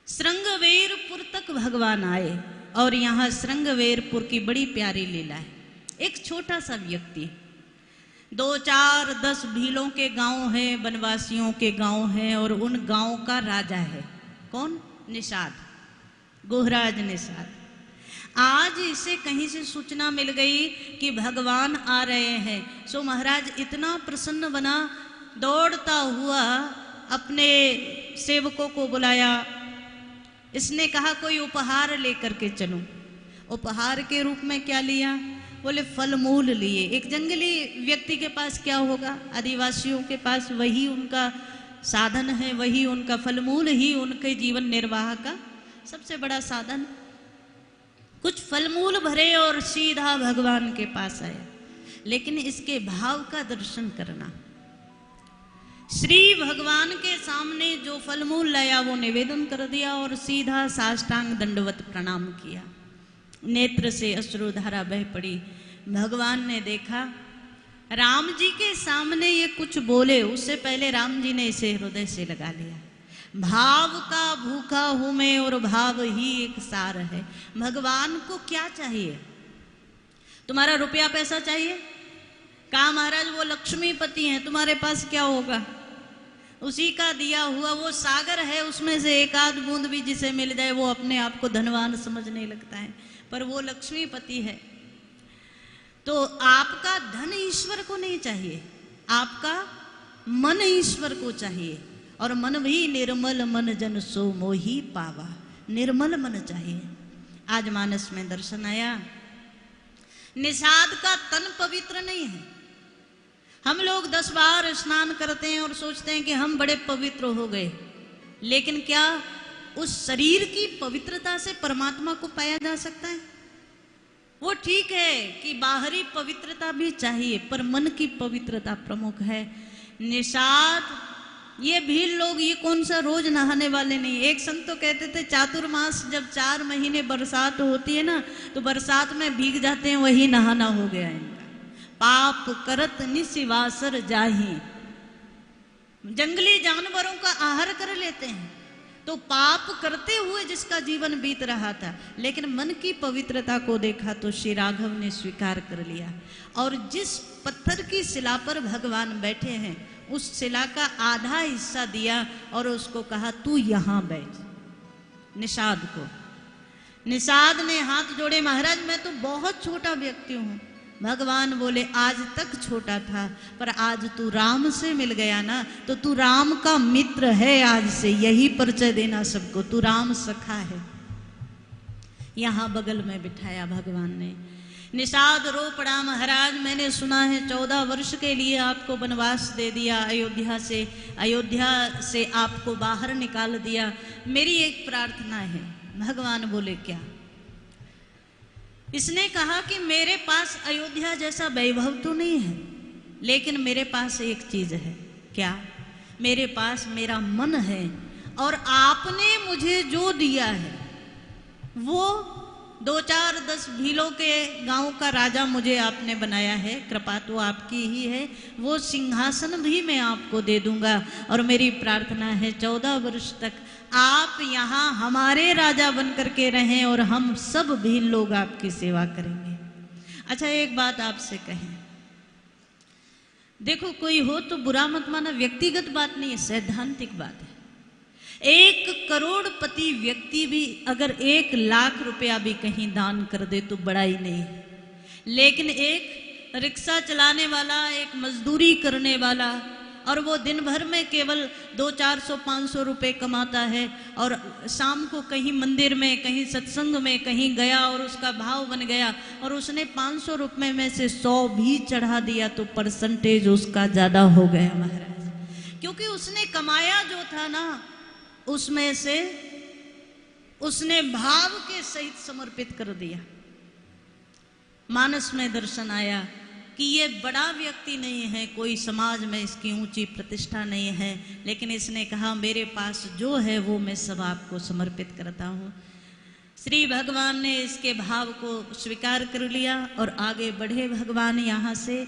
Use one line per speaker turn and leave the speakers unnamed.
श्रृंगवेरपुर तक भगवान आए और यहाँ श्रृंगवेरपुर की बड़ी प्यारी लीला है। एक छोटा सा व्यक्ति, 2, 4, 10 भीलों के गांव हैं, वनवासियों के गांव हैं और उन गांव का राजा है। कौन? निषाद, गुहराज निषाद। आज इसे कहीं से सूचना मिल गई कि भगवान आ रहे हैं, सो महाराज इतना प्रसन्न बना, दौड़ता हुआ अपने सेवकों को बुलाया। इसने कहा कोई उपहार लेकर के चलूं। उपहार के रूप में क्या लिया? बोले फल मूल लिए। एक जंगली व्यक्ति के पास क्या होगा? आदिवासियों के पास वही उनका साधन है, वही उनका फल मूल ही उनके जीवन निर्वाह का सबसे बड़ा साधन। कुछ फल मूल भरे और सीधा भगवान के पास आया। लेकिन इसके भाव का दर्शन करना। श्री भगवान के सामने जो फल मूल लाया वो निवेदन कर दिया और सीधा साष्टांग दंडवत प्रणाम किया। नेत्र से अश्रुधारा बह पड़ी। भगवान ने देखा राम जी के सामने ये कुछ बोले उससे पहले राम जी ने इसे हृदय से लगा लिया। भाव का भूखा हूं मैं और भाव ही एक सार है। भगवान को क्या चाहिए? तुम्हारा रुपया पैसा चाहिए? कहा महाराज वो लक्ष्मीपति हैं, तुम्हारे पास क्या होगा? उसी का दिया हुआ वो सागर है, उसमें से एक आध बूंद भी जिसे मिल जाए वो अपने आप को धनवान समझने लगता है, पर वो लक्ष्मीपति है। तो आपका धन ईश्वर को नहीं चाहिए, आपका मन ईश्वर को चाहिए। और मन भी निर्मल मन जन सो मोही पावा। निर्मल मन चाहिए। आज मानस में दर्शन आया। निषाद का तन पवित्र नहीं है। हम लोग 10 बार स्नान करते हैं और सोचते हैं कि हम बड़े पवित्र हो गए, लेकिन क्या उस शरीर की पवित्रता से परमात्मा को पाया जा सकता है? वो ठीक है कि बाहरी पवित्रता भी चाहिए, पर मन की पवित्रता प्रमुख है। निषाद ये भील लोग ये कौन सा रोज नहाने वाले नहीं। एक संत तो कहते थे चातुर्मास जब 4 महीने बरसात होती है ना, तो बरसात में भीग जाते हैं, वही नहाना हो गया इनका। पाप करत निशिवासर जाही। जंगली जानवरों का आहार कर लेते हैं, तो पाप करते हुए जिसका जीवन बीत रहा था, लेकिन मन की पवित्रता को देखा तो श्री राघव ने स्वीकार कर लिया। और जिस पत्थर की शिला पर भगवान बैठे हैं उस शिला का आधा हिस्सा दिया और उसको कहा तू यहां बैठ। निषाद को। निषाद ने हाथ जोड़े, महाराज मैं तो बहुत छोटा व्यक्ति हूं। भगवान बोले आज तक छोटा था, पर आज तू राम से मिल गया ना, तो तू राम का मित्र है। आज से यही परिचय देना सबको, तू राम सखा है। यहां बगल में बिठाया भगवान ने। निषाद रो पड़ा, महाराज मैंने सुना है 14 वर्ष के लिए आपको वनवास दे दिया, अयोध्या से आपको बाहर निकाल दिया। मेरी एक प्रार्थना है। भगवान बोले क्या? इसने कहा कि मेरे पास अयोध्या जैसा वैभव तो नहीं है, लेकिन मेरे पास एक चीज है। क्या? मेरे पास मेरा मन है, और आपने मुझे जो दिया है वो 2, 4, 10 भीलों के गांव का राजा मुझे आपने बनाया है। कृपा तो आपकी ही है। वो सिंहासन भी मैं आपको दे दूंगा, और मेरी प्रार्थना है 14 वर्ष तक आप यहाँ हमारे राजा बन करके रहें और हम सब भील लोग आपकी सेवा करेंगे। अच्छा एक बात आपसे कहें, देखो कोई हो तो बुरा मत माना, व्यक्तिगत बात नहीं है, सैद्धांतिक बात है। 1 करोड़पति व्यक्ति भी अगर 1 लाख रुपया भी कहीं दान कर दे तो बड़ा ही नहीं है, लेकिन एक रिक्शा चलाने वाला, एक मजदूरी करने वाला, और वो दिन भर में केवल 200, 400, 500 रुपये कमाता है, और शाम को कहीं मंदिर में, कहीं सत्संग में कहीं गया और उसका भाव बन गया और उसने 500 रुपये में से 100 भी चढ़ा दिया, तो परसेंटेज उसका ज़्यादा हो गया महाराज। क्योंकि उसने कमाया जो था ना, उसमें से उसने भाव के सहित समर्पित कर दिया। मानस में दर्शन आया कि ये बड़ा व्यक्ति नहीं है, कोई समाज में इसकी ऊंची प्रतिष्ठा नहीं है, लेकिन इसने कहा मेरे पास जो है वो मैं सब आपको समर्पित करता हूँ। श्री भगवान ने इसके भाव को स्वीकार कर लिया और आगे बढ़े भगवान यहाँ से।